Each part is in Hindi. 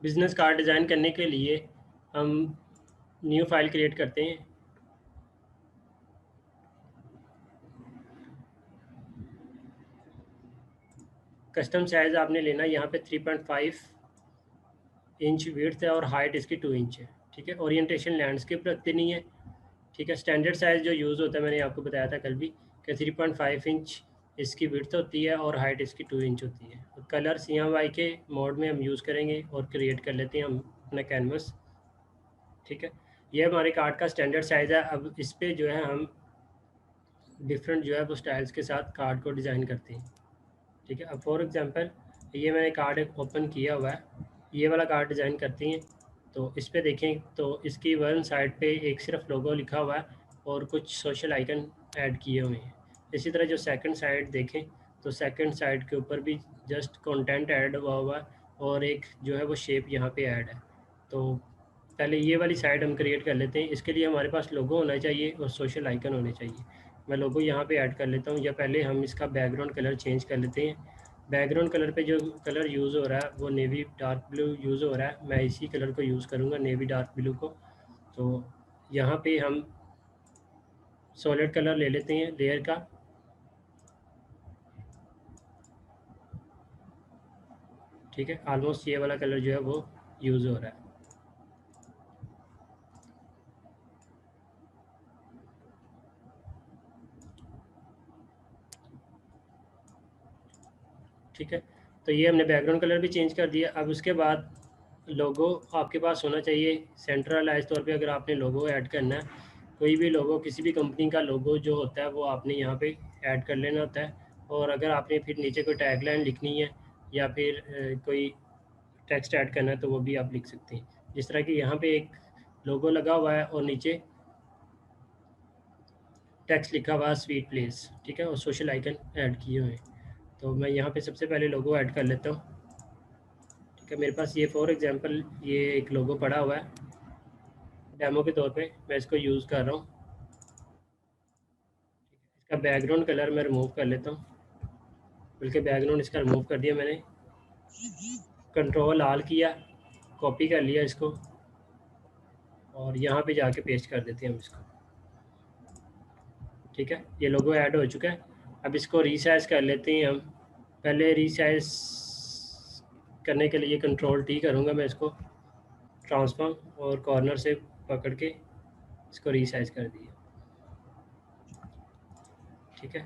बिजनेस कार्ड डिज़ाइन करने के लिए हम न्यू फाइल क्रिएट करते हैं। कस्टम साइज़ आपने लेना, यहाँ पे 3.5 इंच विड्थ है और हाइट इसकी 2 इंच है। ठीक है, ओरिएंटेशन लैंडस्केप रखते नहीं है। ठीक है, स्टैंडर्ड साइज़ जो यूज़ होता है मैंने आपको बताया था कल भी कि 3.5 इंच इसकी विड्थ होती है और हाइट इसकी 2 इंच होती है। और कलर CMYK के मोड में हम यूज़ करेंगे और क्रिएट कर लेते हैं हम अपना कैनवस। ठीक है, ये हमारे कार्ड का स्टैंडर्ड साइज़ है। अब इस पर जो है हम डिफरेंट जो है वो स्टाइल्स के साथ कार्ड को डिज़ाइन करते हैं। ठीक है, अब फॉर एग्जांपल ये मैंने कार्ड एक ओपन किया हुआ है, ये वाला कार्ड डिज़ाइन करती हैं। तो इस पे देखें तो इसकी वन साइड पे एक सिर्फ लोगो लिखा हुआ है और कुछ सोशल आइकन ऐड किए हुए हैं। इसी तरह जो सेकंड साइड देखें तो सेकंड साइड के ऊपर भी जस्ट कंटेंट ऐड हुआ है और एक जो है वो शेप यहाँ पे ऐड है। तो पहले ये वाली साइड हम क्रिएट कर लेते हैं। इसके लिए हमारे पास लोगो होना चाहिए और सोशल आइकन होने चाहिए। मैं लोगो यहाँ पे ऐड कर लेता हूँ, या पहले हम इसका बैकग्राउंड कलर चेंज कर लेते हैं। बैकग्राउंड कलर पे जो कलर यूज़ हो रहा है वो नेवी डार्क ब्लू यूज़ हो रहा है, मैं इसी कलर को यूज़ करूँगा, नेवी डार्क ब्लू को। तो यहाँ पे हम सॉलिड कलर ले लेते हैं लेयर का। ठीक है, ऑलमोस्ट ये वाला कलर जो है वो यूज़ हो रहा है। ठीक है, तो ये हमने बैकग्राउंड कलर भी चेंज कर दिया। अब उसके बाद लोगो आपके पास होना चाहिए सेंट्रलाइज तौर पे। अगर आपने लोगो ऐड करना है, कोई भी लोगो, किसी भी कंपनी का लोगो जो होता है वो आपने यहाँ पे ऐड कर लेना होता है। और अगर आपने फिर नीचे कोई टैगलाइन लिखनी है या फिर कोई टेक्स्ट ऐड करना है तो वो भी आप लिख सकते हैं। जिस तरह कि यहाँ पे एक लोगो लगा हुआ है और नीचे टेक्स्ट लिखा हुआ है स्वीट प्लेस। ठीक है, और सोशल आइकन ऐड किए हुए हैं। तो मैं यहाँ पे सबसे पहले लोगो ऐड कर लेता हूँ। ठीक है, मेरे पास ये फॉर एग्जांपल ये एक लोगो पड़ा हुआ है डेमो के तौर पे, मैं इसको यूज़ कर रहा हूँ। इसका बैकग्राउंड कलर मैं रिमूव कर लेता हूँ, बल्कि बैकग्राउंड इसका रिमूव कर दिया मैंने। कंट्रोल आल किया, कॉपी कर लिया इसको और यहाँ पे जाके पेस्ट कर देते हैं हम इसको। ठीक है, ये लोगो ऐड हो चुका है। अब इसको रीसाइज कर लेते हैं हम। पहले रीसाइज करने के लिए कंट्रोल T करूँगा मैं इसको, ट्रांसफॉर्म, और कॉर्नर से पकड़ के इसको रीसाइज कर दिया। ठीक है,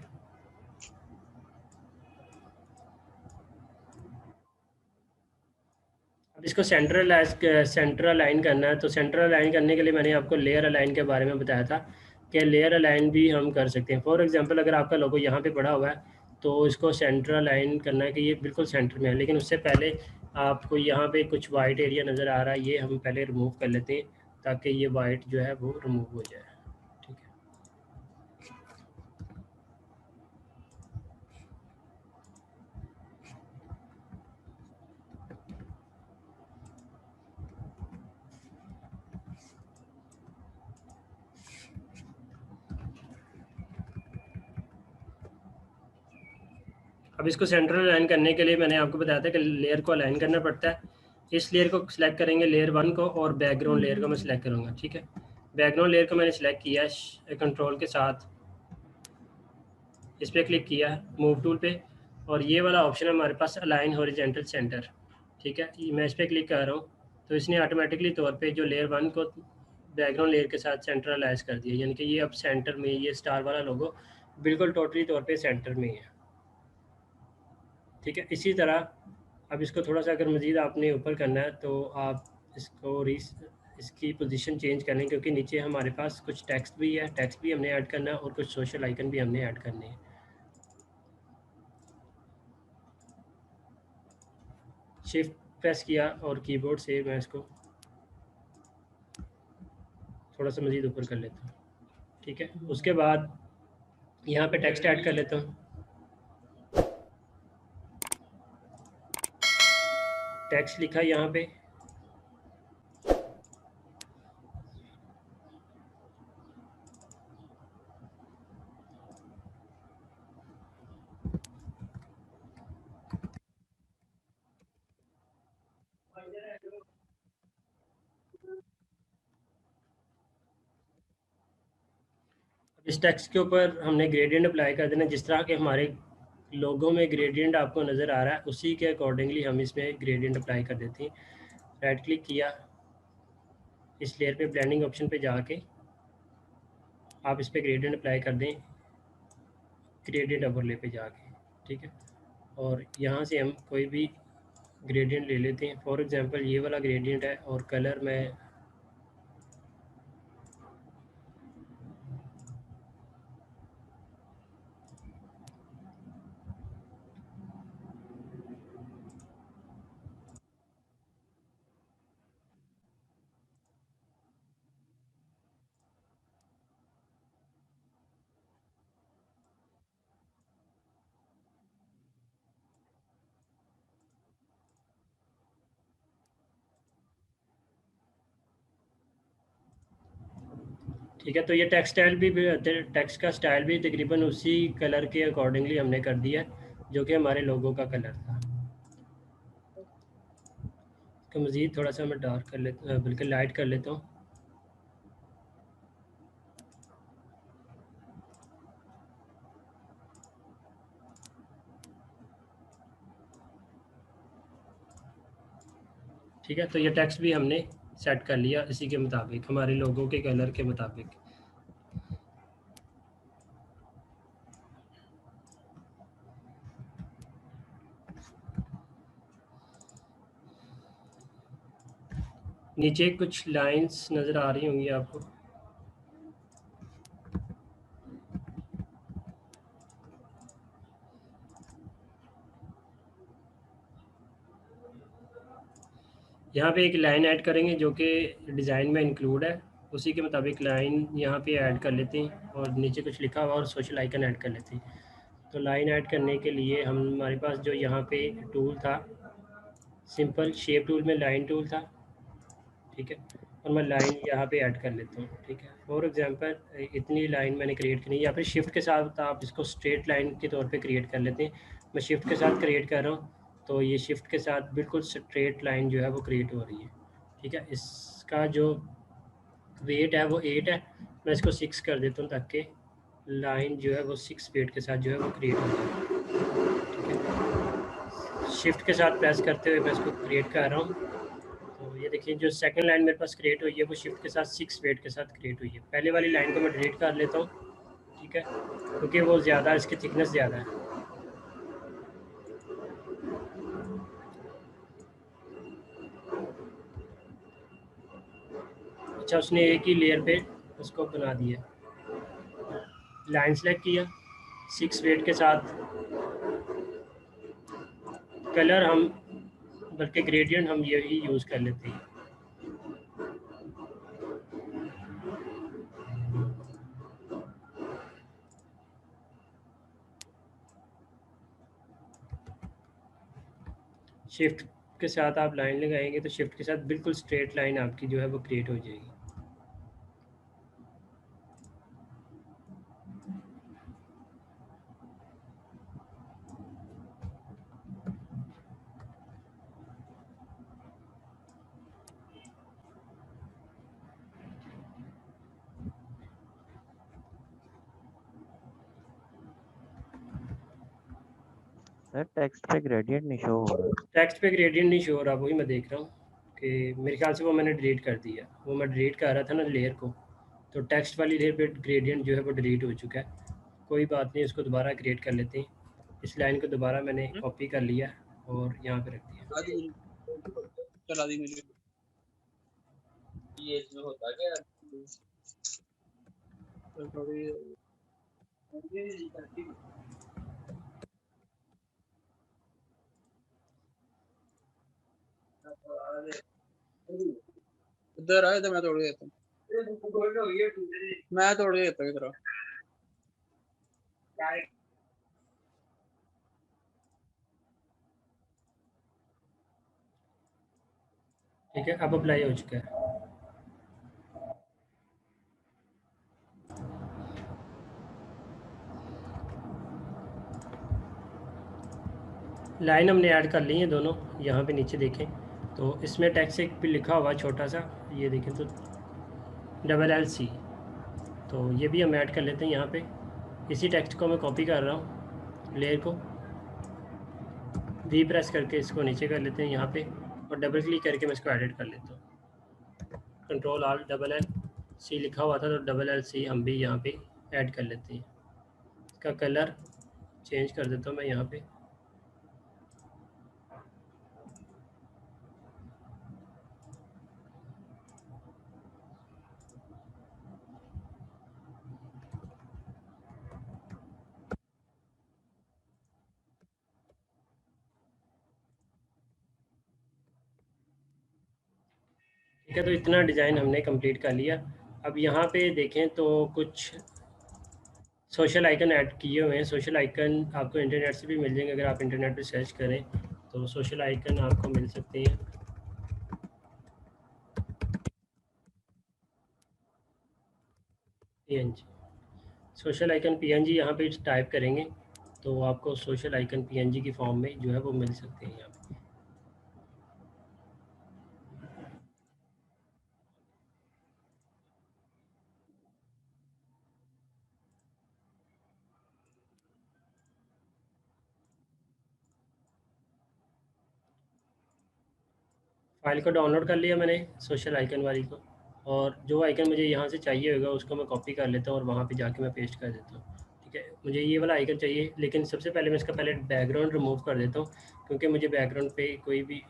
अब इसको सेंटर अलाइन करना है। तो सेंटर अलाइन करने के लिए मैंने आपको लेयर अलाइन के बारे में बताया था कि लेयर अलाइन भी हम कर सकते हैं। फॉर एग्जांपल अगर आपका लोगो यहाँ पे पड़ा हुआ है तो इसको सेंटर अलाइन करना है कि ये बिल्कुल सेंटर में है, लेकिन उससे पहले आपको यहाँ पे कुछ वाइट एरिया नज़र आ रहा है, ये हम पहले रिमूव कर लेते हैं ताकि ये वाइट जो है वो रिमूव हो जाए। ठीक है, अब इसको सेंटर अलाइन करने के लिए मैंने आपको बताया था कि लेयर को अलाइन करना पड़ता है। इस लेयर को सिलेक्ट करेंगे, लेयर 1 को, और बैकग्राउंड लेयर को मैं सिलेक्ट करूँगा। ठीक है, बैकग्राउंड लेयर को मैंने सिलेक्ट किया है कंट्रोल के साथ, इस पर क्लिक किया मूव टूल पे, और ये वाला ऑप्शन है हमारे पास अलाइन हॉरिजेंटल सेंटर। ठीक है, मैं इस पर क्लिक कर रहा हूँ तो इसने ऑटोमेटिकली तौर पे जो लेयर 1 को बैकग्राउंड लेयर के साथ सेंट्रलाइज कर दिया, यानी कि ये अब सेंटर में, ये स्टार वाला लोगो बिल्कुल टोटली तौर पे सेंटर में है। ठीक है, इसी तरह अब इसको थोड़ा सा अगर मज़ीद आपने ऊपर करना है तो आप इसको इसकी पोजीशन चेंज कर लें, क्योंकि नीचे हमारे पास कुछ टेक्स्ट भी है, टेक्स्ट भी हमने ऐड करना है और कुछ सोशल आइकन भी हमने ऐड करने हैं। शिफ्ट प्रेस किया और कीबोर्ड से मैं इसको थोड़ा सा मज़ीद ऊपर कर लेता हूँ। ठीक है, उसके बाद यहाँ पे टेक्स्ट ऐड कर लेता हूँ। टेक्स्ट लिखा यहाँ पे, इस टेक्स्ट के ऊपर हमने ग्रेडियंट अप्लाई कर देना। जिस तरह के हमारे लोगों में ग्रेडियंट आपको नज़र आ रहा है उसी के अकॉर्डिंगली हम इसमें ग्रेडियंट अप्लाई कर देते हैं। राइट क्लिक किया, इस लेयर पे ब्लेंडिंग ऑप्शन पे जाके आप इस पर ग्रेडियंट अप्लाई कर दें, ग्रेडियंट ओवरले पे जाके, ठीक है। और यहाँ से हम कोई भी ग्रेडियंट ले लेते हैं। फॉर एग्जांपल ये वाला ग्रेडियंट है और कलर में ठीक है। तो ये टेक्स्ट का स्टाइल भी तकरीबन उसी कलर के अकॉर्डिंगली हमने कर दिया जो कि हमारे लोगों का कलर था। तो मज़ीद थोड़ा सा मैं डार्क कर लेता, बल्कि लाइट कर लेता हूँ। ठीक है। तो ये टेक्स्ट भी हमने सेट कर लिया इसी के मुताबिक, हमारे लोगों के कलर के मुताबिक। नीचे कुछ लाइंस नज़र आ रही होंगी आपको। यहाँ पे एक लाइन ऐड करेंगे जो कि डिज़ाइन में इंक्लूड है, उसी के मुताबिक लाइन यहाँ पे ऐड कर लेते हैं। और नीचे कुछ लिखा हुआ और सोशल आइकन ऐड कर लेते हैं। तो लाइन ऐड करने के लिए हमारे पास जो यहाँ पे टूल था, सिंपल शेप टूल में लाइन टूल था, ठीक है। और मैं लाइन यहाँ पे ऐड कर लेता हूँ, ठीक है। फॉर एग्जांपल इतनी लाइन मैंने क्रिएट करनी है, या फिर शिफ्ट के साथ आप इसको स्ट्रेट लाइन के तौर पे क्रिएट कर लेते हैं। मैं शिफ्ट के साथ क्रिएट कर रहा हूँ, तो ये शिफ्ट के साथ बिल्कुल स्ट्रेट लाइन जो है वो क्रिएट हो रही है, ठीक है। इसका जो वेट है वो 8 है, मैं इसको 6 कर देता हूँ ताकि लाइन जो है वो 6 वेट के साथ जो है वो क्रिएट हो जाए, ठीक है। शिफ्ट के साथ प्रेस करते हुए मैं इसको क्रिएट कर रहा हूँ। तो ये देखिए जो सेकंड लाइन मेरे पास क्रिएट हुई है वो शिफ्ट के साथ 6 वेट के साथ क्रिएट हुई है। पहले वाली लाइन को मैं डिलीट कर लेता हूँ, ठीक है, क्योंकि वो ज़्यादा, इसकी थिकनेस ज़्यादा है। अच्छा, उसने एक ही लेयर पे उसको बना दिया। लाइन सेलेक्ट किया 6 वेट के साथ, कलर हम बल्कि ग्रेडियंट हम यही यूज़ कर लेते हैं। शिफ्ट के साथ आप लाइन लगाएंगे तो शिफ्ट के साथ बिल्कुल स्ट्रेट लाइन आपकी जो है वो क्रिएट हो जाएगी। सर टेक्स्ट पे ग्रेडियंट नहीं शो हो रहा। टेक्स्ट पे ग्रेडियंट नहीं शो हो रहा, वही मैं देख रहा हूँ कि मेरे ख्याल से वो मैंने डिलीट कर दिया। वो मैं डिलीट कर रहा था ना लेयर को, तो टेक्स्ट वाली लेयर पे ग्रेडियंट जो है वो डिलीट हो चुका है। कोई बात नहीं, इसको दोबारा क्रिएट कर लेते हैं। इस लाइन को दोबारा मैंने कॉपी कर लिया और यहाँ पे रख दिया। चला दी मुझे। ये इसमें होता क्या थोड़ी इधर आए तो मैं तोड़ देता हूँ, मैं तोड़ देता हूँ इधर। ठीक है, अब अप्लाई हो चुका है। लाइन हमने ऐड कर ली है दोनों। यहाँ पे नीचे देखें तो इसमें टेक्स्ट एक भी लिखा हुआ छोटा सा, ये देखें तो LLC, तो ये भी हम ऐड कर लेते हैं यहाँ पे। इसी टेक्स्ट को मैं कॉपी कर रहा हूँ, लेयर को वी प्रेस करके इसको नीचे कर लेते हैं यहाँ पे, और डबल क्लिक करके मैं इसको एडिट कर लेता हूँ। Control alt double L C लिखा हुआ था, तो डबल एल सी हम भी यहाँ पे ऐड कर लेते हैं। इसका कलर चेंज कर देता हूँ मैं यहाँ पे। ठीक है, तो इतना डिज़ाइन हमने कंप्लीट कर लिया। अब यहाँ पे देखें तो कुछ सोशल आइकन ऐड किए हुए हैं। सोशल आइकन आपको इंटरनेट से भी मिल जाएंगे, अगर आप इंटरनेट पे सर्च करें तो सोशल आइकन आपको मिल सकते हैं। पीएनजी, सोशल आइकन पीएनजी यहाँ पे टाइप करेंगे तो आपको सोशल आइकन पीएनजी की फॉर्म में जो है वो मिल सकते हैं यहाँ पे। फाइल को डाउनलोड कर लिया मैंने सोशल आइकन वाली को, और जो आइकन मुझे यहाँ से चाहिए होगा उसको मैं कॉपी कर लेता हूँ और वहाँ पे जाके मैं पेस्ट कर देता हूँ। ठीक है, मुझे ये वाला आइकन चाहिए, लेकिन सबसे पहले मैं इसका पहले बैकग्राउंड रिमूव कर देता हूँ, क्योंकि मुझे बैकग्राउंड पे कोई भी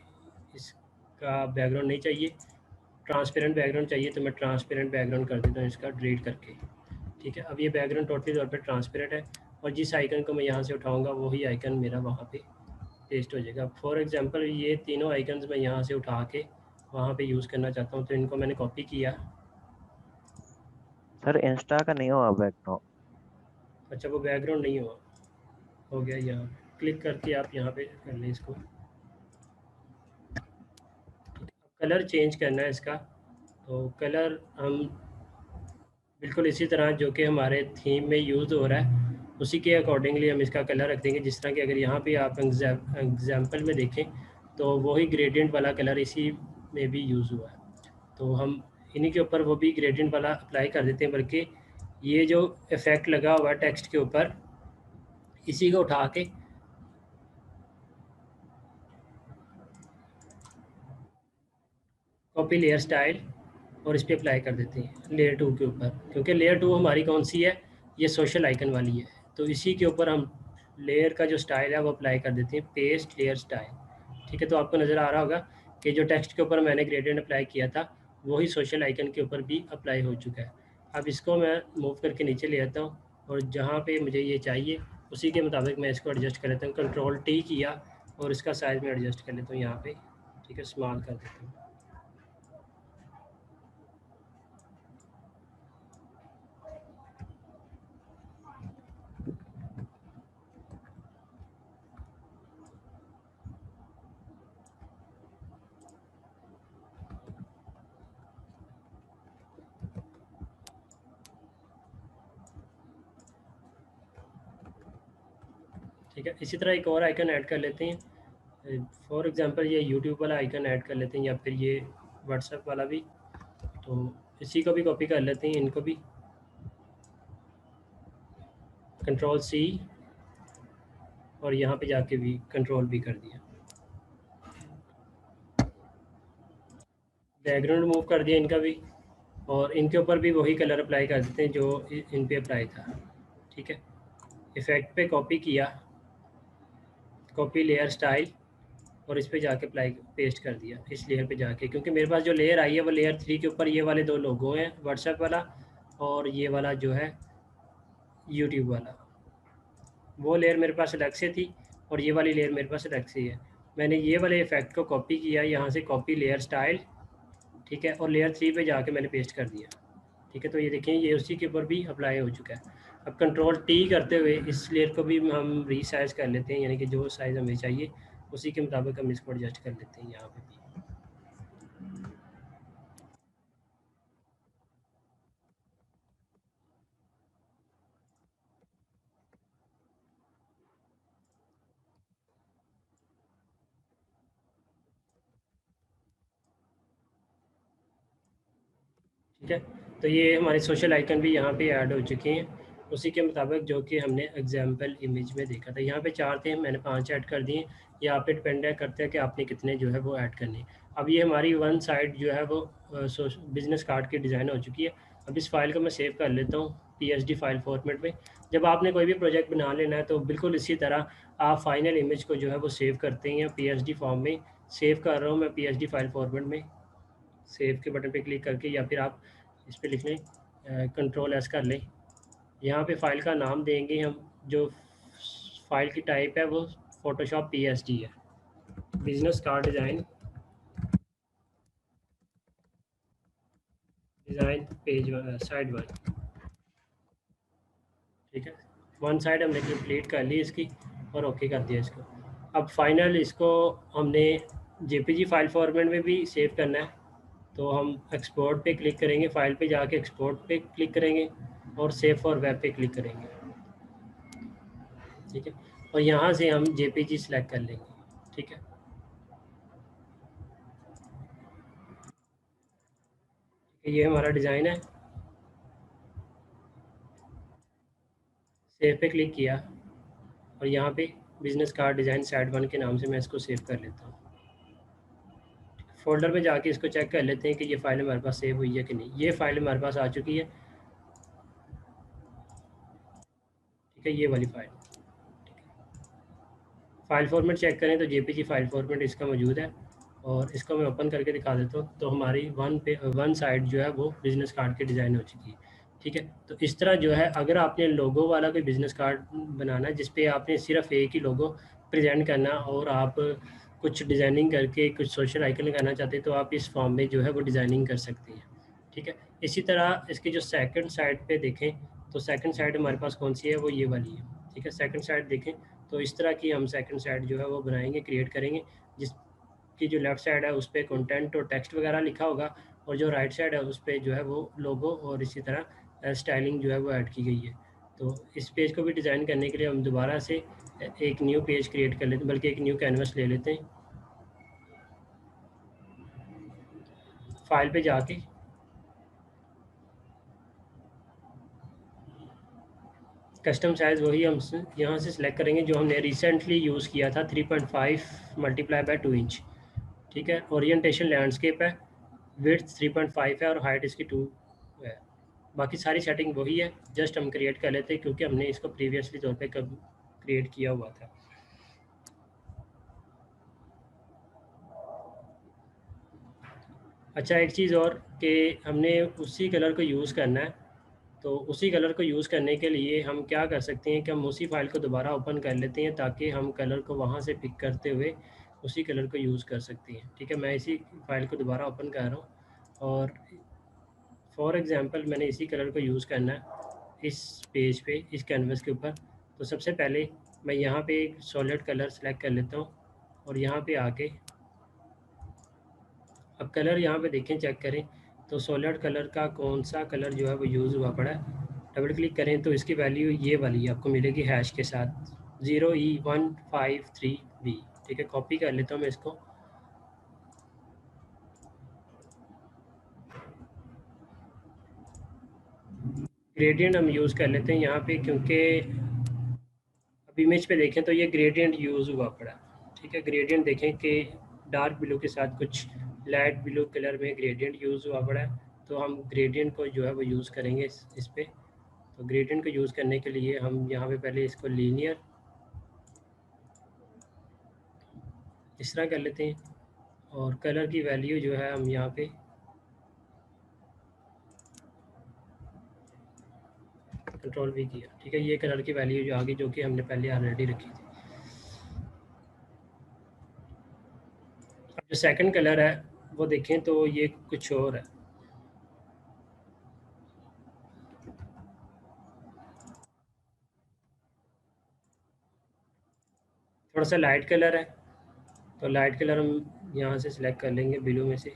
इसका बैकग्राउंड नहीं चाहिए। ट्रांसपेरेंट बैकग्राउंड चाहिए, तो मैं ट्रांसपेरेंट बैकग्राउंड कर देता हूँ इसका डिलीट करके। ठीक है, अब ये बैकग्राउंड टोटली तौर पे ट्रांसपेरेंट है, और जिस आइकन को मैं यहाँ से उठाऊँगा वही आइकन मेरा वहाँ पे पेस्ट हो जाएगा। फॉर एग्जांपल ये तीनों आइकन्स मैं यहाँ से उठा के वहाँ पे यूज़ करना चाहता हूँ, तो इनको मैंने कॉपी किया। सर इंस्टा का नहीं हुआ बैकग्राउंड। अच्छा, वो बैकग्राउंड नहीं हुआ, हो गया। यहाँ क्लिक करके आप यहाँ पे कर लें इसको। कलर चेंज करना है इसका, तो कलर हम बिल्कुल इसी तरह जो कि हमारे थीम में यूज़ हो रहा है उसी के अकॉर्डिंगली हम इसका कलर रख देंगे। जिस तरह कि अगर यहाँ पे आप एग्जाम्पल में देखें तो वही ग्रेडियंट वाला कलर इसी में भी यूज़ हुआ है, तो हम इन्हीं के ऊपर वो भी ग्रेडियंट वाला अप्लाई कर देते हैं। बल्कि ये जो इफ़ेक्ट लगा हुआ है टेक्स्ट के ऊपर, इसी को उठा के कॉपी लेयर स्टाइल और इस पर अप्लाई कर देते हैं लेयर 2 के ऊपर, क्योंकि लेयर 2 हमारी कौन सी है, ये सोशल आइकन वाली है। तो इसी के ऊपर हम लेयर का जो स्टाइल है वो अप्लाई कर देते हैं, पेस्ट लेयर स्टाइल। ठीक है, तो आपको नज़र आ रहा होगा कि जो टेक्स्ट के ऊपर मैंने ग्रेडियंट अप्लाई किया था वही सोशल आइकन के ऊपर भी अप्लाई हो चुका है। अब इसको मैं मूव करके नीचे ले आता हूँ, और जहाँ पे मुझे ये चाहिए उसी के मुताबिक मैं इसको एडजस्ट कर लेता हूँ। कंट्रोल टी किया और इसका साइज़ में एडजस्ट कर लेता हूँ यहाँ पे। ठीक है, स्मॉल कर देता हूँ। ठीक है, इसी तरह एक और आइकन ऐड कर लेते हैं। फॉर एग्जांपल ये यूट्यूब वाला आइकन ऐड कर लेते हैं, या फिर ये व्हाट्सएप वाला भी। तो इसी को भी कॉपी कर लेते हैं, इनको भी कंट्रोल सी, और यहाँ पे जाके भी कंट्रोल भी कर दिया। बैकग्राउंड मूव कर दिया इनका भी, और इनके ऊपर भी वही कलर अप्लाई कर देते हैं जो इन पे अप्लाई था। ठीक है, इफ़ेक्ट पे कॉपी किया, कॉपी लेयर स्टाइल, और इस पे जाके अप्लाई पेस्ट कर दिया इस लेयर पे जाके, क्योंकि मेरे पास जो लेयर आई है वो लेयर 3 के ऊपर ये वाले दो लोगो हैं, व्हाट्सएप वाला और ये वाला जो है यूट्यूब वाला। वो लेयर मेरे पास अलग से थी और ये वाली लेयर मेरे पास अलग से है। मैंने ये वाले इफ़ेक्ट को कॉपी किया, यहाँ से कॉपी लेयर स्टाइल, ठीक है, और लेयर 3 पे जाके मैंने पेस्ट कर दिया। ठीक है, तो ये देखें ये उसी के ऊपर भी अप्लाई हो चुका है। अब कंट्रोल टी करते हुए इस लेयर को भी हम रीसाइज कर लेते हैं, यानी कि जो साइज़ हमें चाहिए उसी के मुताबिक हम इसको एडजस्ट कर लेते हैं यहाँ पे भी। ठीक है, तो ये हमारे सोशल आइकन भी यहाँ पे ऐड हो चुके हैं उसी के मुताबिक जो कि हमने एग्जाम्पल इमेज में देखा था। यहाँ पे 4 थे, मैंने 5 ऐड कर दिए। ये आप पे डिपेंड करते हैं कि आपने कितने जो है वो ऐड करने। अब ये हमारी वन साइड जो है वो बिज़नेस कार्ड की डिज़ाइन हो चुकी है। अब इस फाइल को मैं सेव कर लेता हूँ PSD फाइल फॉर्मेट में। जब आपने कोई भी प्रोजेक्ट बना लेना है तो बिल्कुल इसी तरह आप फाइनल इमेज को जो है वो सेव करते हैं PSD फॉर्म में। सेव कर रहा हूँ मैं PSD फाइल फॉर्मेट में। सेव के बटन पे क्लिक करके या फिर आप इस पर लिख लें Ctrl+S कर लें। यहाँ पे फ़ाइल का नाम देंगे हम, जो फ़ाइल की टाइप है वो फ़ोटोशॉप PSD है। Business card design page side 1, ठीक है। वन साइड हमने कंप्लीट कर ली इसकी और ओके कर दिया इसको। अब फाइनल इसको हमने JPG फाइल फॉर्मेट में भी सेव करना है, तो हम एक्सपोर्ट पे क्लिक करेंगे, फ़ाइल पे जाके एक्सपोर्ट पे क्लिक करेंगे और सेव फॉर वेब पे क्लिक करेंगे, ठीक है। और यहाँ से हम JPG सेलेक्ट कर लेंगे, ठीक है। ये हमारा डिज़ाइन है, सेव पे क्लिक किया और यहाँ पे बिज़नेस कार्ड डिज़ाइन साइड 1 के नाम से मैं इसको सेव कर लेता हूँ। फ़ोल्डर में जाके इसको चेक कर लेते हैं कि ये फ़ाइल हमारे पास सेव हुई है कि नहीं। ये फ़ाइल हमारे पास आ चुकी है, ठीक है, ये वाली फ़ाइल। फ़ाइल फॉर्मेट चेक करें तो JPG फ़ाइल फॉर्मेट इसका मौजूद है और इसको मैं ओपन करके दिखा देता हूँ। तो हमारी वन साइड जो है वो बिज़नेस कार्ड की डिज़ाइन हो चुकी है, ठीक है। तो इस तरह जो है अगर आपने लोगो वाला कोई बिज़नेस कार्ड बनाना है जिस पे आपने सिर्फ एक ही लोगो प्रेजेंट करना और आप कुछ डिज़ाइनिंग करके कुछ सोशल आइकन लगाना चाहते हैं तो आप इस फॉर्म में जो है वो डिज़ाइनिंग कर सकते हैं, ठीक है। इसी तरह इसकी जो सेकंड साइड पे देखें तो सेकंड साइड हमारे पास कौन सी है, वो ये वाली है, ठीक है। सेकंड साइड देखें तो इस तरह की हम सेकंड साइड जो है वो बनाएंगे, क्रिएट करेंगे, जिसकी जो लेफ़्ट साइड है उस पर कंटेंट और टेक्स्ट वगैरह लिखा होगा और जो राइट साइड है उस पर जो है वो लोगो और इसी तरह स्टाइलिंग जो है वो ऐड की गई है। तो इस पेज को भी डिज़ाइन करने के लिए हम दोबारा से एक न्यू पेज क्रिएट कर लेते हैं, बल्कि एक न्यू कैनवस ले लेते हैं। फाइल पे जाके कस्टम साइज़ वही हम यहाँ से सिलेक्ट करेंगे जो हमने रिसेंटली यूज़ किया था, 3.5 मल्टीप्लाई बाय 2 इंच, ठीक है। ओरिएंटेशन लैंडस्केप है, विड्थ 3.5 है और हाइट इसकी 2 है। बाकी सारी सेटिंग वही है, जस्ट हम क्रिएट कर लेते हैं क्योंकि हमने इसको प्रीवियसली तौर पे कब क्रिएट किया हुआ था। अच्छा, एक चीज़ और कि हमने उसी कलर को यूज़ करना है, तो उसी कलर को यूज़ करने के लिए हम क्या कर सकते हैं कि हम उसी फाइल को दोबारा ओपन कर लेते हैं ताकि हम कलर को वहाँ से पिक करते हुए उसी कलर को यूज़ कर सकते हैं, ठीक है। मैं इसी फाइल को दोबारा ओपन कर रहा हूँ और फॉर एग्ज़ाम्पल मैंने इसी कलर को यूज़ करना है इस पेज पे, इस कैनवस के ऊपर। तो सबसे पहले मैं यहाँ पे एक सॉलिड कलर सेलेक्ट कर लेता हूँ और यहाँ पे आके अब कलर यहाँ पे देखें, चेक करें तो सॉलिड कलर का कौन सा कलर जो है वो यूज़ हुआ पड़ा है। डबल क्लिक करें तो इसकी वैल्यू ये वाली आपको मिलेगी हैश के साथ 0E153B, ठीक है। कॉपी कर लेता हूँ मैं इसको। ग्रेडियंट हम यूज़ कर लेते हैं यहाँ पे क्योंकि अब इमेज पे देखें तो ये ग्रेडियंट यूज़ हुआ पड़ा, ठीक है। ग्रेडियंट देखें कि डार्क ब्लू के साथ कुछ लाइट ब्लू कलर में ग्रेडियंट यूज़ हुआ पड़ा है, तो हम ग्रेडियंट को जो है वो यूज़ करेंगे इस पे। तो ग्रेडियंट को यूज़ करने के लिए हम यहाँ पे पहले इसको लीनियर इस तरह कर लेते हैं और कलर की वैल्यू जो है हम यहाँ पे Ctrl+V किया, ठीक है। ये कलर की वैल्यू जो आ गई जो कि हमने पहले ऑलरेडी रखी थी। अब जो सेकंड कलर है वो देखें तो ये कुछ और है, थोड़ा सा लाइट कलर है। तो लाइट कलर हम यहाँ से सिलेक्ट कर लेंगे ब्लू में से।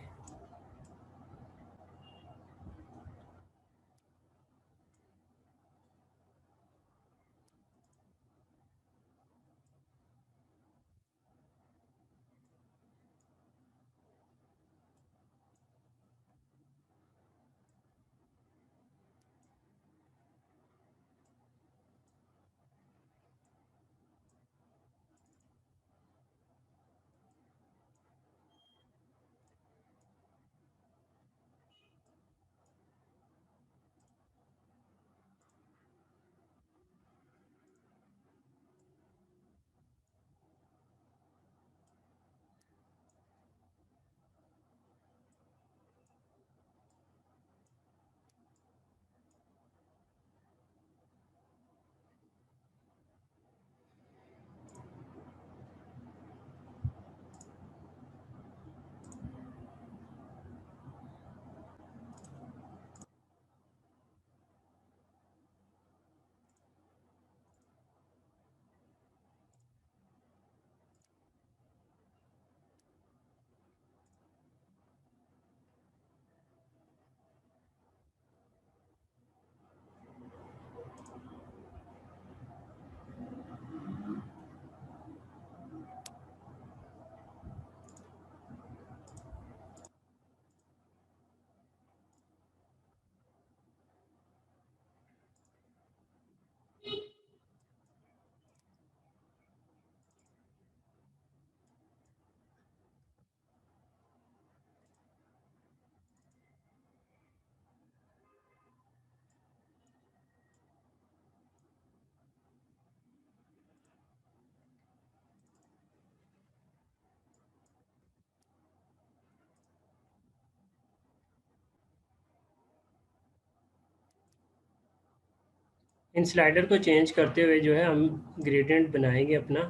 इन स्लाइडर को चेंज करते हुए जो है हम ग्रेडियंट बनाएंगे अपना।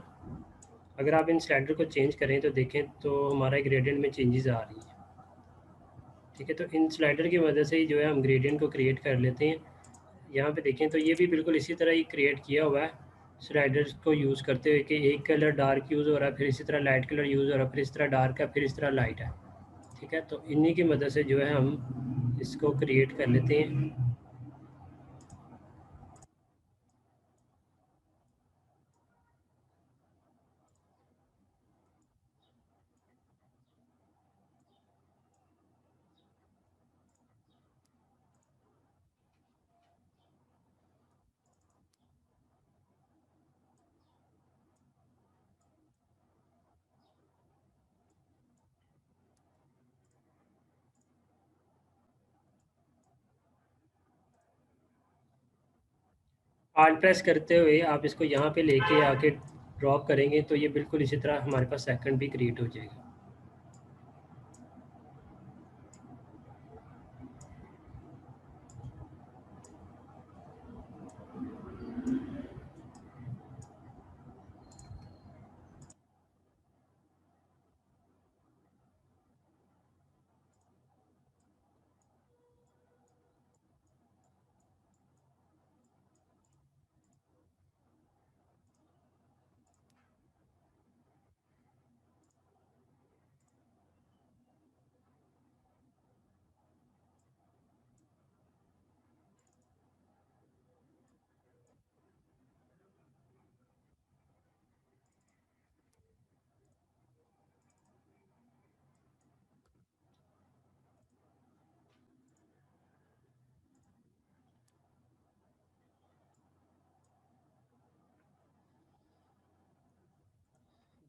अगर आप इन स्लाइडर को चेंज करें तो देखें तो हमारा ग्रेडियंट में चेंजेस आ रही है। ठीक है, तो इन स्लाइडर की वजह से ही जो है हम ग्रेडियंट को क्रिएट कर लेते हैं। यहाँ पे देखें तो ये भी बिल्कुल इसी तरह ही क्रिएट किया हुआ है स्लाइडर्स को यूज़ करते हुए कि एक कलर डार्क यूज़ हो रहा है, फिर इसी तरह लाइट कलर यूज़ हो रहा है, फिर इस तरह डार्क है, फिर इस तरह लाइट है। ठीक है, तो इन्हीं की मदद से जो है हम इसको क्रिएट कर लेते हैं। आल्ट प्रेस करते हुए आप इसको यहाँ पे लेके आके ड्रॉप करेंगे तो ये बिल्कुल इसी तरह हमारे पास सेकंड भी क्रिएट हो जाएगा।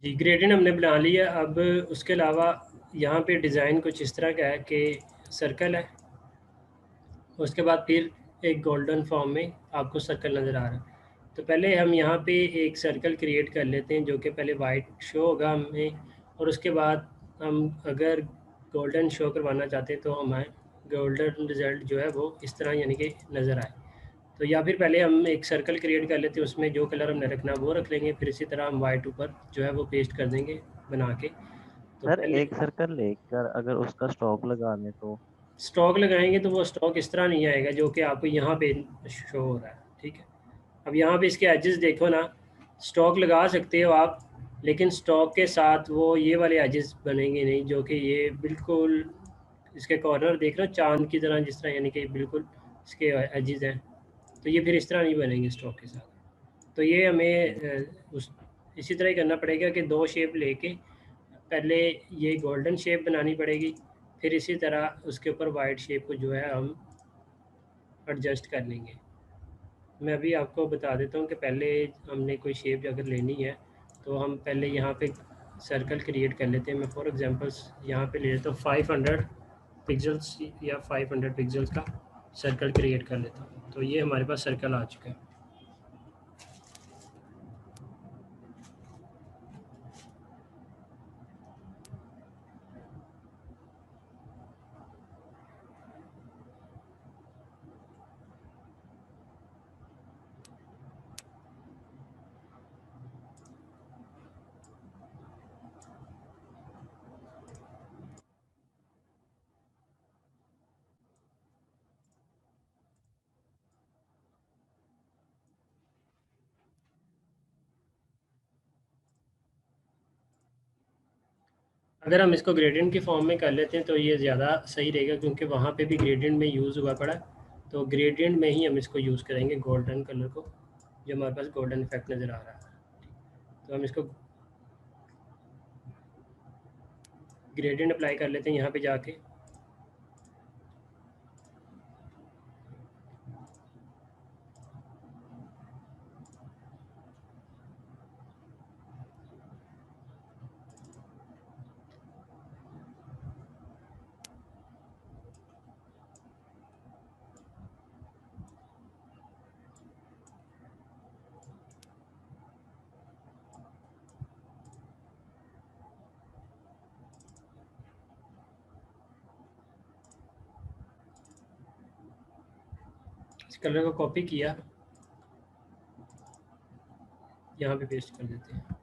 जी, ग्रेडियंट हमने बना लिया। अब उसके अलावा यहाँ पे डिज़ाइन कुछ इस तरह का है कि सर्कल है, उसके बाद फिर एक गोल्डन फॉर्म में आपको सर्कल नज़र आ रहा है। तो पहले हम यहाँ पे एक सर्कल क्रिएट कर लेते हैं जो कि पहले वाइट शो होगा हमें, और उसके बाद हम अगर गोल्डन शो करवाना चाहते हैं तो हमें गोल्डन रिज़ल्ट जो है वो इस तरह यानी कि नज़र आए। तो या फिर पहले हम एक सर्कल क्रिएट कर लेते हैं, उसमें जो कलर हमने रखना है वो रख लेंगे, फिर इसी तरह हम वाइट ऊपर जो है वो पेस्ट कर देंगे बना के। तो सर पहले एक सर्कल लेकर अगर उसका स्टॉक लगा लें तो? स्टॉक लगाएंगे तो वो स्टॉक इस तरह नहीं आएगा जो कि आपको यहाँ पे शो हो रहा है। ठीक है, अब यहाँ पे इसके एजेस देखो ना, स्टॉक लगा सकते हो आप, लेकिन स्टॉक के साथ वो ये वाले एजेस बनेंगे नहीं जो कि ये बिल्कुल इसके कॉर्नर देख रहे हो चांद की तरह, जिस तरह यानी कि बिल्कुल इसके एजेस हैं, तो ये फिर इस तरह नहीं बनेंगे स्टॉक के साथ। तो ये हमें उस इसी तरह ही करना पड़ेगा कि दो शेप लेके पहले ये गोल्डन शेप बनानी पड़ेगी, फिर इसी तरह उसके ऊपर वाइट शेप को जो है हम एडजस्ट कर लेंगे। मैं अभी आपको बता देता हूँ कि पहले हमने कोई शेप अगर लेनी है तो हम पहले यहाँ पे सर्कल क्रिएट कर लेते हैं। मैं फॉर एग्जांपल्स यहाँ पे ले लेता हूँ 500 पिक्सल्स या 500 पिक्सल्स का सर्कल क्रिएट कर लेता हूँ। तो ये हमारे पास सर्कल आ चुका है। अगर हम इसको ग्रेडियंट की फॉर्म में कर लेते हैं तो ये ज़्यादा सही रहेगा, क्योंकि वहाँ पे भी ग्रेडियंट में यूज़ हुआ पड़ा है। तो ग्रेडियंट में ही हम इसको यूज़ करेंगे गोल्डन कलर को, जो हमारे पास गोल्डन इफेक्ट नज़र आ रहा है। तो हम इसको ग्रेडियंट अप्लाई कर लेते हैं यहाँ पे जाके। इस कलर को कॉपी किया, यहाँ पे पेस्ट कर देते हैं।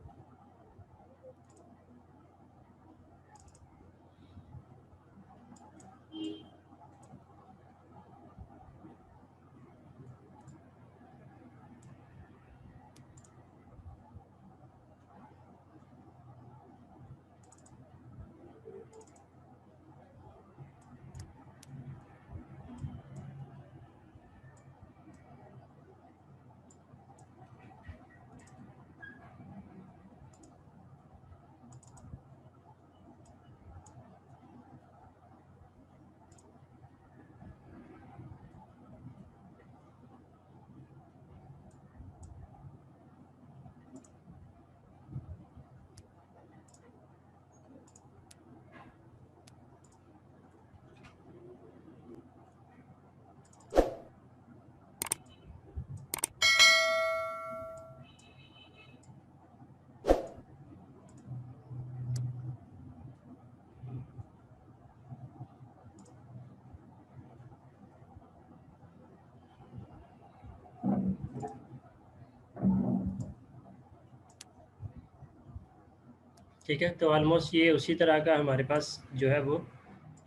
ठीक है, तो ऑलमोस्ट ये उसी तरह का हमारे पास जो है वो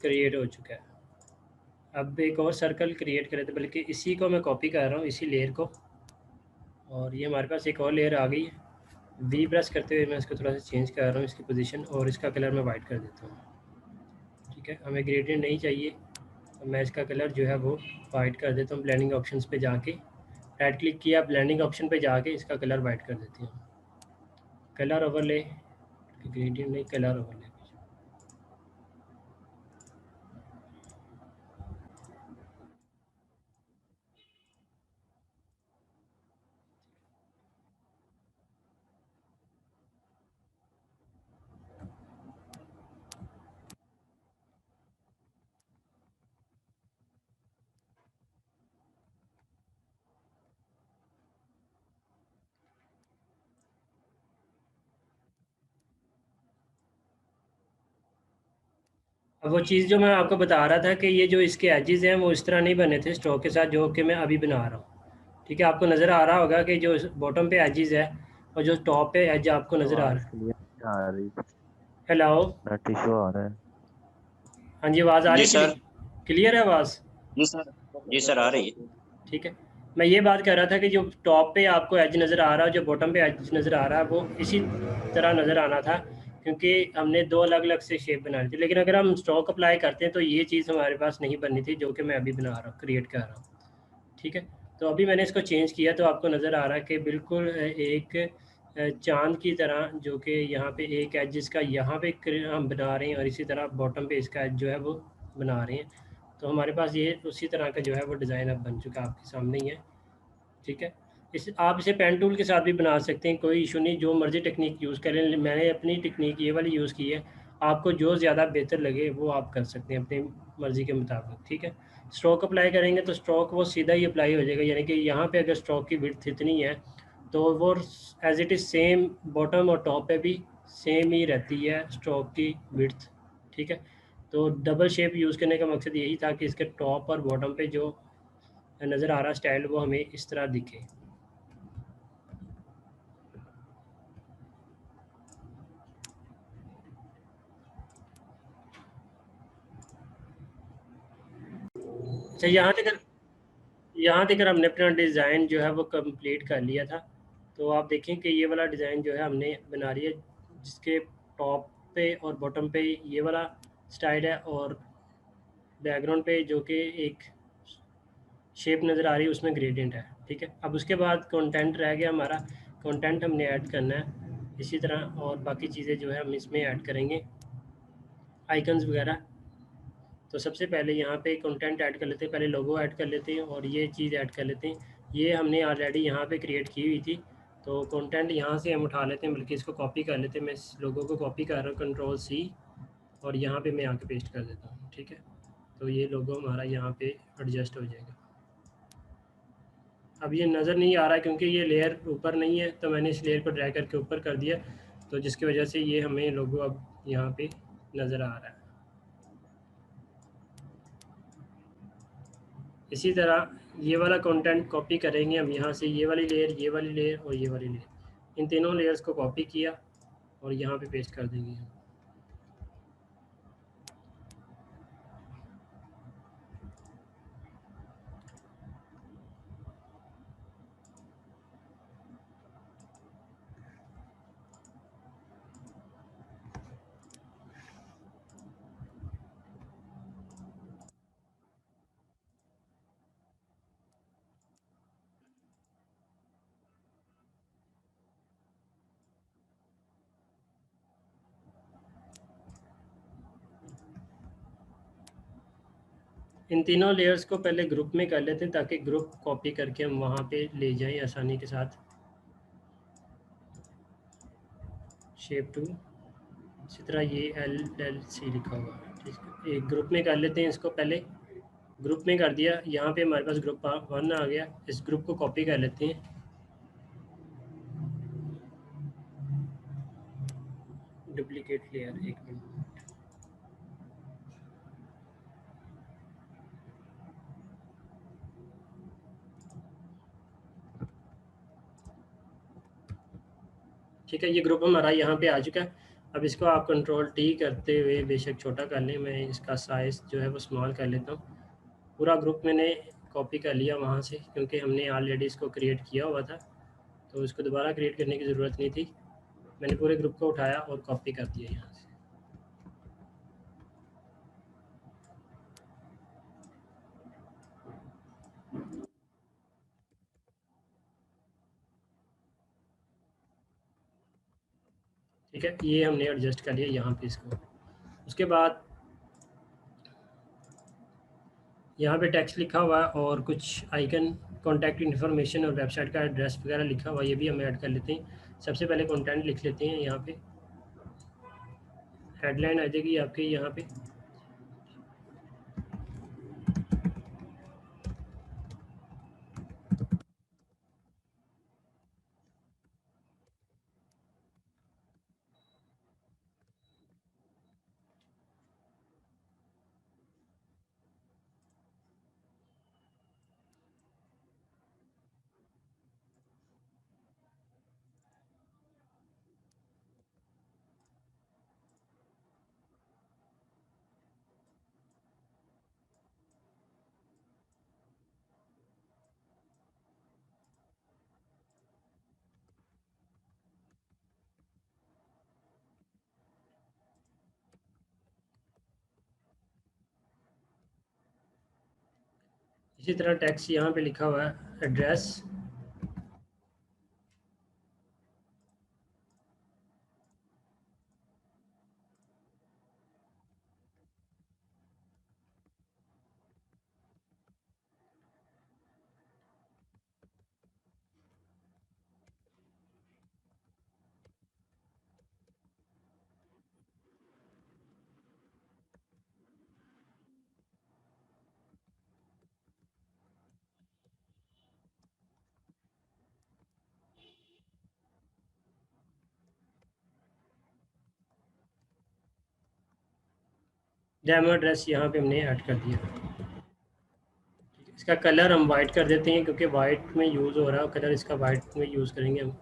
क्रिएट हो चुका है। अब एक और सर्कल क्रिएट कर लेते हैं, बल्कि इसी को मैं कॉपी कर रहा हूँ, इसी लेयर को, और ये हमारे पास एक और लेयर आ गई है। वी प्रेस करते हुए मैं इसको थोड़ा सा चेंज कर रहा हूँ, इसकी पोजीशन, और इसका कलर मैं वाइट कर देता हूँ। ठीक है, हमें ग्रेडियंट नहीं चाहिए, तो मैं इसका कलर जो है वो वाइट कर देता हूँ। ब्लेंडिंग ऑप्शंस पे जाके राइट क्लिक किया, ब्लेंडिंग ऑप्शन पे जाके इसका कलर वाइट कर देती हूँ। कलर ओवरले, ग्रेडियंट नहीं, कलर ओवरले। अब वो चीज़ जो मैं आपको बता रहा था कि ये जो इसके एजेस हैं वो इस तरह नहीं बने थे स्ट्रोक के साथ, जो कि मैं अभी बना रहा हूँ। ठीक है, आपको नज़र आ रहा होगा कि जो बॉटम पे एजेस है और जो टॉप पे एज आपको नज़र आ आवाज रहा है। क्लियर आ रही, हेलो, नेट इशू आ रहा है। हाँ जी, आवाज़ आ जी रही है? सर। क्लियर है आवाज़? जी सर। जी सर, आ रही है। ठीक है, मैं ये बात कर रहा था कि जो टॉप पे आपको एज नज़र आ रहा है, जो बॉटम पे एज नज़र आ रहा है, वो इसी तरह नज़र आना था, क्योंकि हमने दो अलग अलग से शेप बनानी थी। लेकिन अगर हम स्ट्रोक अप्लाई करते हैं तो ये चीज़ हमारे पास नहीं बननी थी, जो कि मैं अभी बना रहा हूँ, क्रिएट कर रहा हूँ। ठीक है, तो अभी मैंने इसको चेंज किया, तो आपको नज़र आ रहा है कि बिल्कुल एक चाँद की तरह, जो कि यहाँ पे एक एज जिसका यहाँ पे हम बना रहे हैं, और इसी तरह बॉटम पे इसका एज जो है वो बना रहे हैं। तो हमारे पास ये उसी तरह का जो है वो डिज़ाइन अब बन चुका है, आपके सामने ही है। ठीक है, आप इसे पेन टूल के साथ भी बना सकते हैं, कोई इशू नहीं, जो मर्ज़ी टेक्निक यूज़ करें। मैंने अपनी टेक्निक ये वाली यूज़ की है, आपको जो ज़्यादा बेहतर लगे वो आप कर सकते हैं अपनी मर्ज़ी के मुताबिक। ठीक है, स्ट्रोक अप्लाई करेंगे तो स्ट्रोक वो सीधा ही अप्लाई हो जाएगा, यानी कि यहाँ पे अगर स्ट्रोक की विड्थ इतनी है तो वो as it is same bottom और टॉप पे भी सेम ही रहती है स्ट्रोक की विड्थ। ठीक है, तो डबल शेप यूज़ करने का मकसद यही था कि इसके टॉप और बॉटम पे जो नज़र आ रहा स्टाइल वो हमें इस तरह दिखे। अच्छा, यहाँ तक हमने अपना डिज़ाइन जो है वो कंप्लीट कर लिया था। तो आप देखें कि ये वाला डिज़ाइन जो है हमने बना लिया, जिसके टॉप पे और बॉटम पे ये वाला स्टाइल है, और बैकग्राउंड पे जो कि एक शेप नज़र आ रही है उसमें ग्रेडियंट है। ठीक है, अब उसके बाद कंटेंट रह गया हमारा, कंटेंट हमने ऐड करना है इसी तरह, और बाकी चीज़ें जो है हम इसमें ऐड करेंगे, आइकन्स वगैरह। तो सबसे पहले यहाँ पे कंटेंट ऐड कर लेते हैं, पहले लोगो ऐड कर लेते हैं और ये चीज़ ऐड कर लेते हैं। ये हमने ऑलरेडी यहाँ पे क्रिएट की हुई थी, तो कंटेंट यहाँ से हम उठा लेते हैं, बल्कि इसको कॉपी कर लेते हैं। मैं इस लोगो को कॉपी कर रहा हूँ, Ctrl+C, और यहाँ पे मैं आके पेस्ट कर देता हूँ। ठीक है, तो ये लोगो हमारा यहाँ पे एडजस्ट हो जाएगा। अब ये नज़र नहीं आ रहा है क्योंकि ये लेयर ऊपर नहीं है, तो मैंने इस लेयर को ड्रैग करके ऊपर कर दिया, तो जिसकी वजह से ये हमें लोगो अब यहाँ पे नज़र आ रहा है। इसी तरह ये वाला कंटेंट कॉपी करेंगे हम यहाँ से, ये वाली लेयर, ये वाली लेयर और ये वाली लेयर, इन तीनों लेयर्स को कॉपी किया और यहाँ पे पेस्ट कर देंगे। इन तीनों लेयर्स को पहले ग्रुप में कर लेते हैं ताकि ग्रुप कॉपी करके हम वहाँ पे ले जाएं आसानी के साथ। शेप टू इसी तरह ये LLC लिखा हुआ है, ठीक है। एक ग्रुप में कर लेते हैं इसको, पहले ग्रुप में कर दिया। यहाँ पे हमारे पास ग्रुप 1 आ गया। इस ग्रुप को कॉपी कर लेते हैं। डुप्लीकेट लेयर, एक मिनट। ठीक है, ये ग्रुप हमारा यहाँ पे आ चुका है। अब इसको आप Ctrl+T करते हुए बेशक छोटा कर लें। मैं इसका साइज़ जो है वो स्मॉल कर लेता हूँ। पूरा ग्रुप मैंने कॉपी कर लिया वहाँ से, क्योंकि हमने ऑलरेडी इसको क्रिएट किया हुआ था, तो इसको दोबारा क्रिएट करने की ज़रूरत नहीं थी। मैंने पूरे ग्रुप को उठाया और कॉपी कर दिया यहाँ से। ठीक है, ये हमने एडजस्ट कर लिया यहाँ पे इसको। उसके बाद यहाँ पे टेक्स्ट लिखा हुआ है और कुछ आइकन, कॉन्टैक्ट इन्फॉर्मेशन और वेबसाइट का एड्रेस वगैरह लिखा हुआ है, ये भी हम ऐड कर लेते हैं। सबसे पहले कंटेंट लिख लेते हैं। यहाँ पे हेडलाइन आ जाएगी आपके यहाँ पे। इसी तरह टेक्स्ट यहाँ पे लिखा हुआ है एड्रेस। डेमो एड्रेस यहाँ पे हमने ऐड कर दिया। इसका कलर हम वाइट कर देते हैं, क्योंकि वाइट में यूज़ हो रहा है कलर, इसका वाइट में यूज़ करेंगे हम।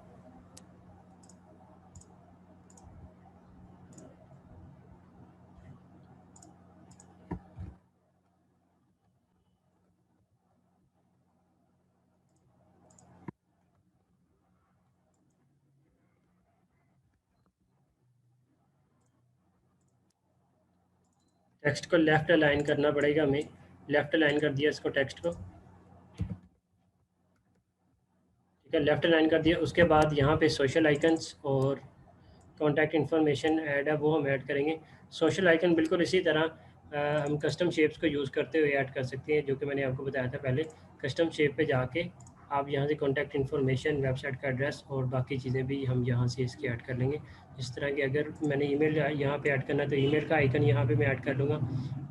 टेक्स्ट को लेफ़्ट अलाइन करना पड़ेगा हमें। लेफ़्ट अलाइन कर दिया इसको, टेक्स्ट को। ठीक है, लेफ़्ट अलाइन कर दिया। उसके बाद यहाँ पे सोशल आइकन्स और कॉन्टैक्ट इन्फॉर्मेशन ऐड है, वो हम ऐड करेंगे। सोशल आइकन बिल्कुल इसी तरह हम कस्टम शेप्स को यूज़ करते हुए ऐड कर सकते हैं, जो कि मैंने आपको बताया था पहले। कस्टम शेप पे जाके आप यहाँ से कॉन्टैक्ट इन्फॉर्मेशन, वेबसाइट का एड्रेस और बाकी चीज़ें भी हम यहाँ से इसकी ऐड कर लेंगे। इस तरह की अगर मैंने ईमेल यहाँ पे ऐड करना है तो ईमेल का आइकन यहाँ पे मैं ऐड कर लूँगा।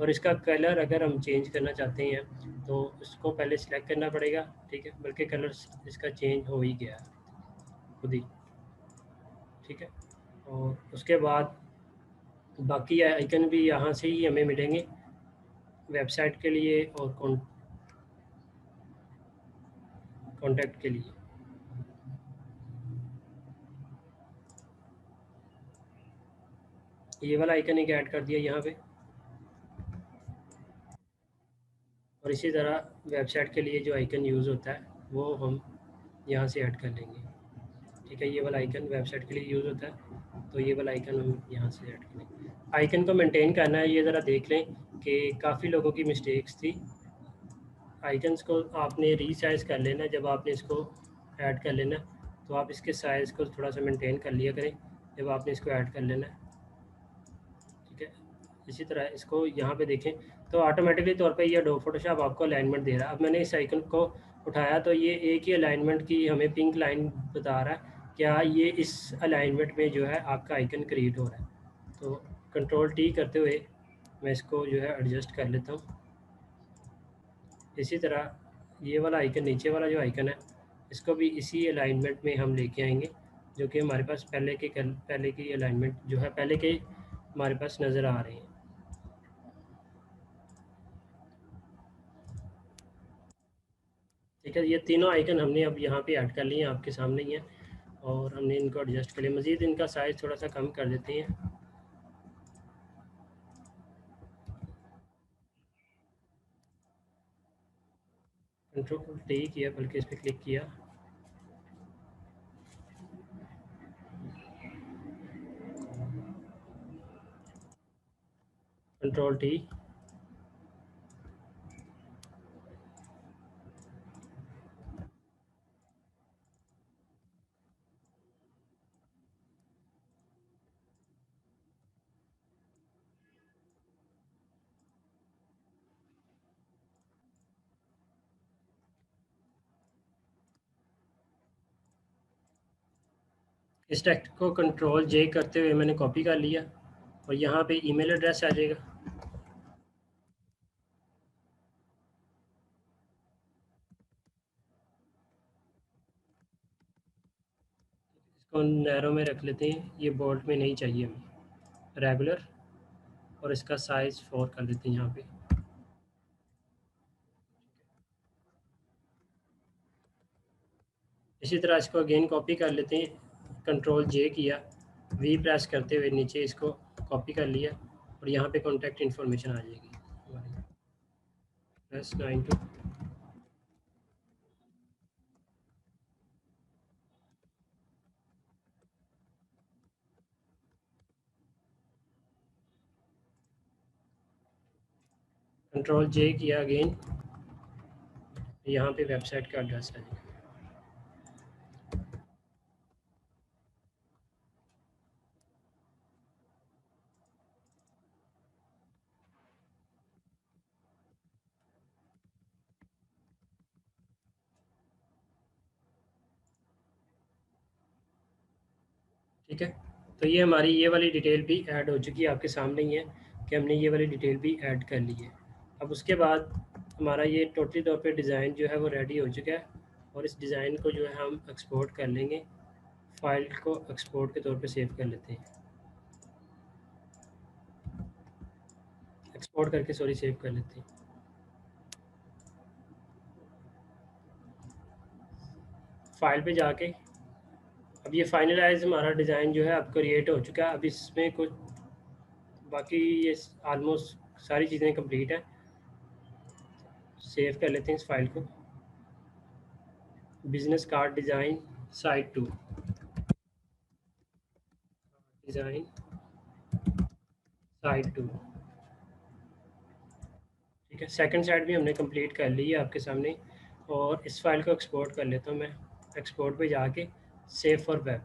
और इसका कलर अगर हम चेंज करना चाहते हैं तो इसको पहले सिलेक्ट करना पड़ेगा। ठीक है, बल्कि कलर इसका चेंज हो ही गया खुद ही। ठीक है, और उसके बाद बाकी आइकन भी यहाँ से ही हमें मिलेंगे वेबसाइट के लिए और कॉन्टैक्ट के लिए। ये वाला आइकन एक ऐड कर दिया यहाँ पे, और इसी तरह वेबसाइट के लिए जो आइकन यूज़ होता है वो हम यहाँ से ऐड कर लेंगे। ठीक है, ये वाला आइकन वेबसाइट के लिए यूज़ होता है, तो ये वाला आइकन हम यहाँ से ऐड करेंगे। आइकन को मेंटेन करना है, ये ज़रा देख लें कि काफ़ी लोगों की मिस्टेक्स थी। आइकन्स को आपने रीसाइज कर लेना, जब आपने इसको ऐड कर लेना तो आप इसके साइज़ को थोड़ा सा मेंटेन कर लिया करें जब आपने इसको ऐड कर लेना। ठीक है, इसी तरह इसको यहाँ पे देखें तो ऑटोमेटिकली तौर पे ये एडोब फोटोशॉप आपको अलाइनमेंट दे रहा है। अब मैंने इस आइकन को उठाया तो ये एक ही अलाइनमेंट की हमें पिंक लाइन बता रहा है, क्या ये इस अलाइनमेंट में जो है आपका आइकन क्रिएट हो रहा है। तो कंट्रोल टी करते हुए मैं इसको जो है एडजस्ट कर लेता हूँ। इसी तरह ये वाला आइकन, नीचे वाला जो आइकन है, इसको भी इसी अलाइनमेंट में हम लेके आएंगे जो कि हमारे पास पहले की अलाइनमेंट जो है पहले के हमारे पास नज़र आ रहे हैं। ठीक है, ये तीनों आइकन हमने अब यहाँ पे ऐड कर लिए हैं, आपके सामने ही है, और हमने इनको एडजस्ट कर लिया। मज़ीद इनका साइज़ थोड़ा सा कम कर देते हैं। कंट्रोल टी किया, बल्कि इस पर क्लिक किया, कंट्रोल टी, इस टेक्स्ट को कंट्रोल जे करते हुए मैंने कॉपी कर लिया, और यहाँ पे ईमेल एड्रेस आ जाएगा। इसको नैरो में रख लेते हैं, ये बोल्ड में नहीं चाहिए हमें, रेगुलर, और इसका साइज़ 4 कर देते हैं यहाँ पे। इसी तरह इसको अगेन कॉपी कर लेते हैं, कंट्रोल जे किया, वी प्रेस करते हुए नीचे इसको कॉपी कर लिया, और यहाँ पे कॉन्टैक्ट इन्फॉर्मेशन आ जाएगी हमारी, +92। कंट्रोल जे किया अगेन, यहाँ पे वेबसाइट का एड्रेस आ जाएगा। ठीक है, तो ये हमारी ये वाली डिटेल भी ऐड हो चुकी है, आपके सामने ही है कि हमने ये वाली डिटेल भी ऐड कर ली है। अब उसके बाद हमारा ये टोटली तौर पे डिज़ाइन जो है वो रेडी हो चुका है, और इस डिज़ाइन को जो है हम एक्सपोर्ट कर लेंगे, फ़ाइल को एक्सपोर्ट के तौर पे सेव कर लेते हैं, एक्सपोर्ट करके सेव कर लेते हैं। फाइल पे जाके अब ये फाइनलाइज हमारा डिज़ाइन जो है अब क्रिएट हो चुका है। अब इसमें कुछ बाकी ये आलमोस्ट सारी चीज़ें कंप्लीट हैं। सेव कर लेते हैं इस फाइल को, business card design side 2, design side 2। ठीक है, सेकंड साइड भी हमने कंप्लीट कर ली है आपके सामने, और इस फाइल को एक्सपोर्ट कर लेता हूँ मैं, एक्सपोर्ट पे जाके सेव फॉर वेब।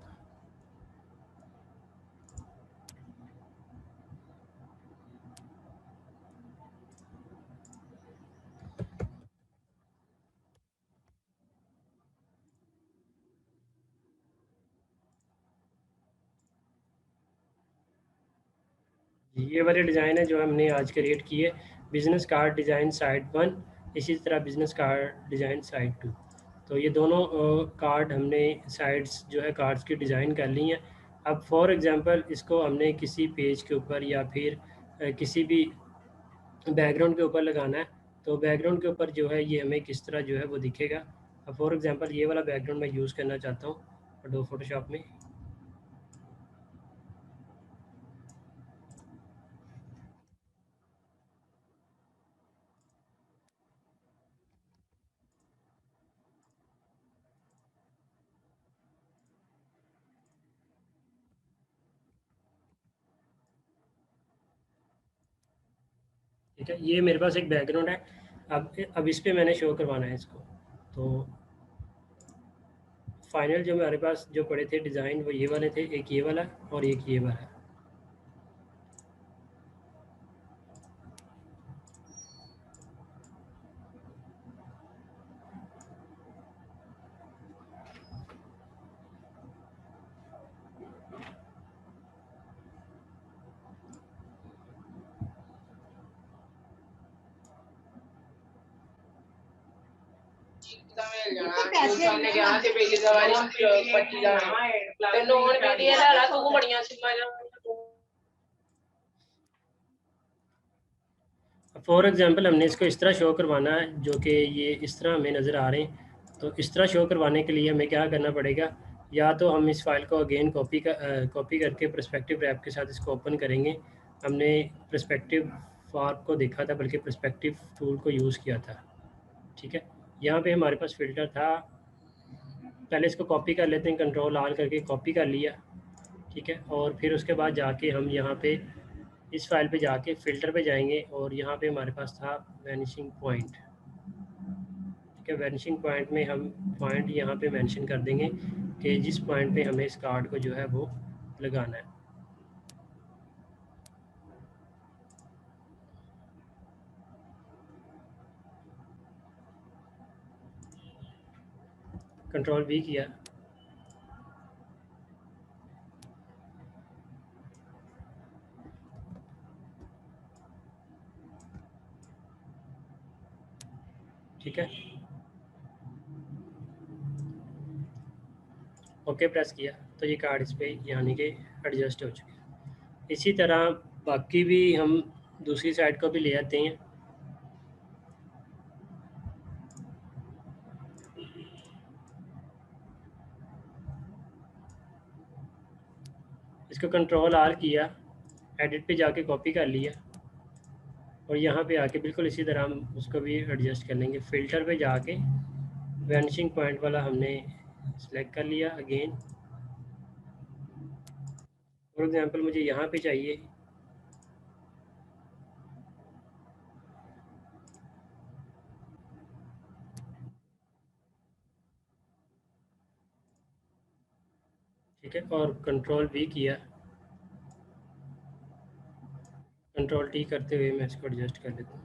ये वाले डिज़ाइन है जो हमने आज क्रिएट की है, बिज़नेस कार्ड डिज़ाइन साइड 1, इसी तरह बिज़नेस कार्ड डिज़ाइन साइड 2। तो ये दोनों कार्ड हमने साइड्स जो है कार्ड्स की डिज़ाइन कर ली हैं। अब फॉर एग्जांपल इसको हमने किसी पेज के ऊपर या फिर किसी भी बैकग्राउंड के ऊपर लगाना है, तो बैकग्राउंड के ऊपर जो है ये हमें किस तरह जो है वो दिखेगा। अब फॉर एग्जांपल ये वाला बैकग्राउंड मैं यूज़ करना चाहता हूँ एडोब फोटोशॉप में। ठीक है, ये मेरे पास एक बैकग्राउंड है। अब इस पे मैंने शो करवाना है इसको। तो फाइनल जो हमारे पास जो पड़े थे डिज़ाइन वो ये वाले थे, एक ये वाला और एक ये वाला। फॉर एग्जांपल हमने इसको इस तरह शो करवाना है, जो कि ये इस तरह हमें नज़र आ रहे हैं। तो इस तरह शो करवाने के लिए हमें क्या करना पड़ेगा, या तो हम इस फाइल को अगेन कॉपी करके पर्सपेक्टिव रैप के साथ इसको ओपन करेंगे। हमने पर्सपेक्टिव फार्प को देखा था, बल्कि पर्सपेक्टिव टूल को यूज़ किया था। ठीक है, यहाँ पे हमारे पास फ़िल्टर था। पहले इसको कॉपी कर लेते हैं, कंट्रोल आर करके कॉपी कर लिया। ठीक है, और फिर उसके बाद जाके हम यहाँ पे इस फाइल पे जाके फ़िल्टर पे जाएंगे और यहाँ पे हमारे पास था वैनिशिंग पॉइंट। ठीक है, वैनिशिंग पॉइंट में हम पॉइंट यहाँ पे मेंशन कर देंगे कि जिस पॉइंट पे हमें इस कार्ड को जो है वो लगाना है। कंट्रोल वी किया। ठीक है, ओके प्रेस किया तो ये कार्ड इस पर यानी कि एडजस्ट हो चुके हैं। इसी तरह बाकी भी हम दूसरी साइड को भी ले आते हैं। इसको कंट्रोल आर किया, एडिट पे जाके कॉपी कर लिया और यहाँ पे आके बिल्कुल इसी तरह हम उसको भी एडजस्ट कर लेंगे। फ़िल्टर पे जाके वैनिशिंग पॉइंट वाला हमने सेलेक्ट कर लिया अगेन। फॉर एग्जांपल मुझे यहाँ पे चाहिए, ठीक है, और कंट्रोल वी किया, कंट्रोल टी करते हुए मैं इसको एडजस्ट कर लेता हूँ।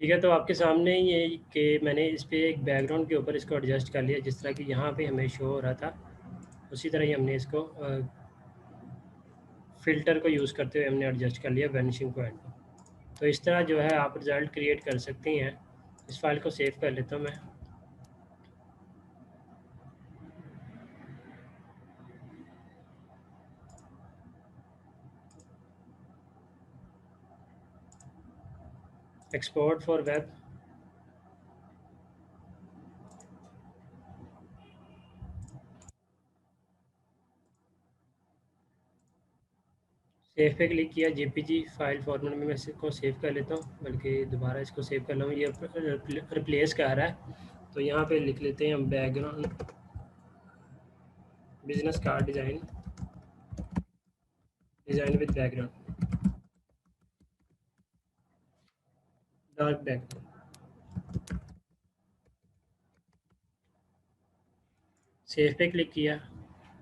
ठीक है, तो आपके सामने ये कि मैंने इस पे एक बैकग्राउंड के ऊपर इसको एडजस्ट कर लिया, जिस तरह कि यहाँ पे हमें शो हो रहा था उसी तरह ही हमने इसको फ़िल्टर को यूज़ करते हुए हमने एडजस्ट कर लिया वैनिशिंग पॉइंट को। तो इस तरह जो है आप रिज़ल्ट क्रिएट कर सकते हैं। इस फाइल को सेव कर लेता हूँ मैं। एक्सपोर्ट फॉर वेब, सेव पे क्लिक किया। जेपीजी फाइल फॉर्मेट में मैं इसको सेव कर लेता हूँ, बल्कि दोबारा इसको सेव कर लूँ। ये रिप्लेस कर रहा है, तो यहाँ पे लिख लेते हैं हम background business card design with background, dark background. Save पे क्लिक किया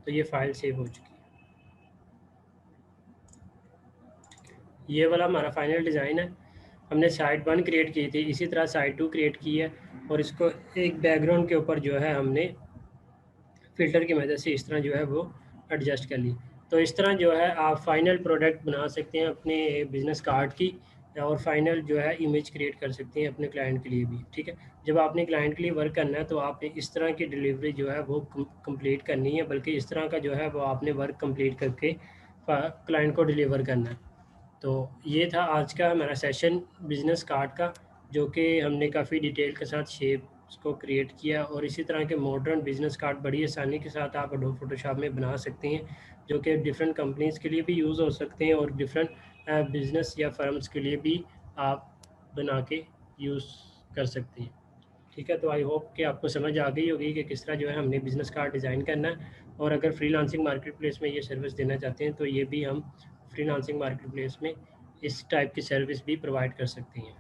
तो ये फाइल सेव हो चुकी है। ये वाला हमारा फाइनल डिज़ाइन है। हमने साइड 1 क्रिएट की थी, इसी तरह साइड 2 क्रिएट की है और इसको एक बैकग्राउंड के ऊपर जो है हमने फ़िल्टर की मदद से इस तरह जो है वो एडजस्ट कर ली। तो इस तरह जो है आप फ़ाइनल प्रोडक्ट बना सकते हैं अपने बिज़नेस कार्ड की, और फाइनल जो है इमेज क्रिएट कर सकते हैं अपने क्लाइंट के लिए भी, ठीक है। जब आपने क्लाइंट के लिए वर्क करना है तो आपने इस तरह की डिलीवरी जो है वो कंप्लीट करनी है, बल्कि इस तरह का जो है वो आपने वर्क कंप्लीट करके क्लाइंट को डिलीवर करना है। तो ये था आज का हमारा सेशन बिज़नेस कार्ड का, जो कि हमने काफ़ी डिटेल के साथ शेप्स को क्रिएट किया, और इसी तरह के मॉडर्न बिज़नेस कार्ड बड़ी आसानी के साथ आप एडोब फोटोशॉप में बना सकते हैं, जो कि डिफरेंट कंपनीज़ के लिए भी यूज़ हो सकते हैं और डिफरेंट बिज़नेस या फर्म्स के लिए भी आप बना के यूज़ कर सकते हैं, ठीक है। तो आई होप कि आपको समझ आ गई होगी कि किस तरह जो है हमने बिज़नेस कार्ड डिज़ाइन करना है, और अगर फ्रीलांसिंग मार्केट प्लेस में ये सर्विस देना चाहते हैं तो ये भी हम फ्रीलांसिंग मार्केट प्लेस में इस टाइप की सर्विस भी प्रोवाइड कर सकते हैं।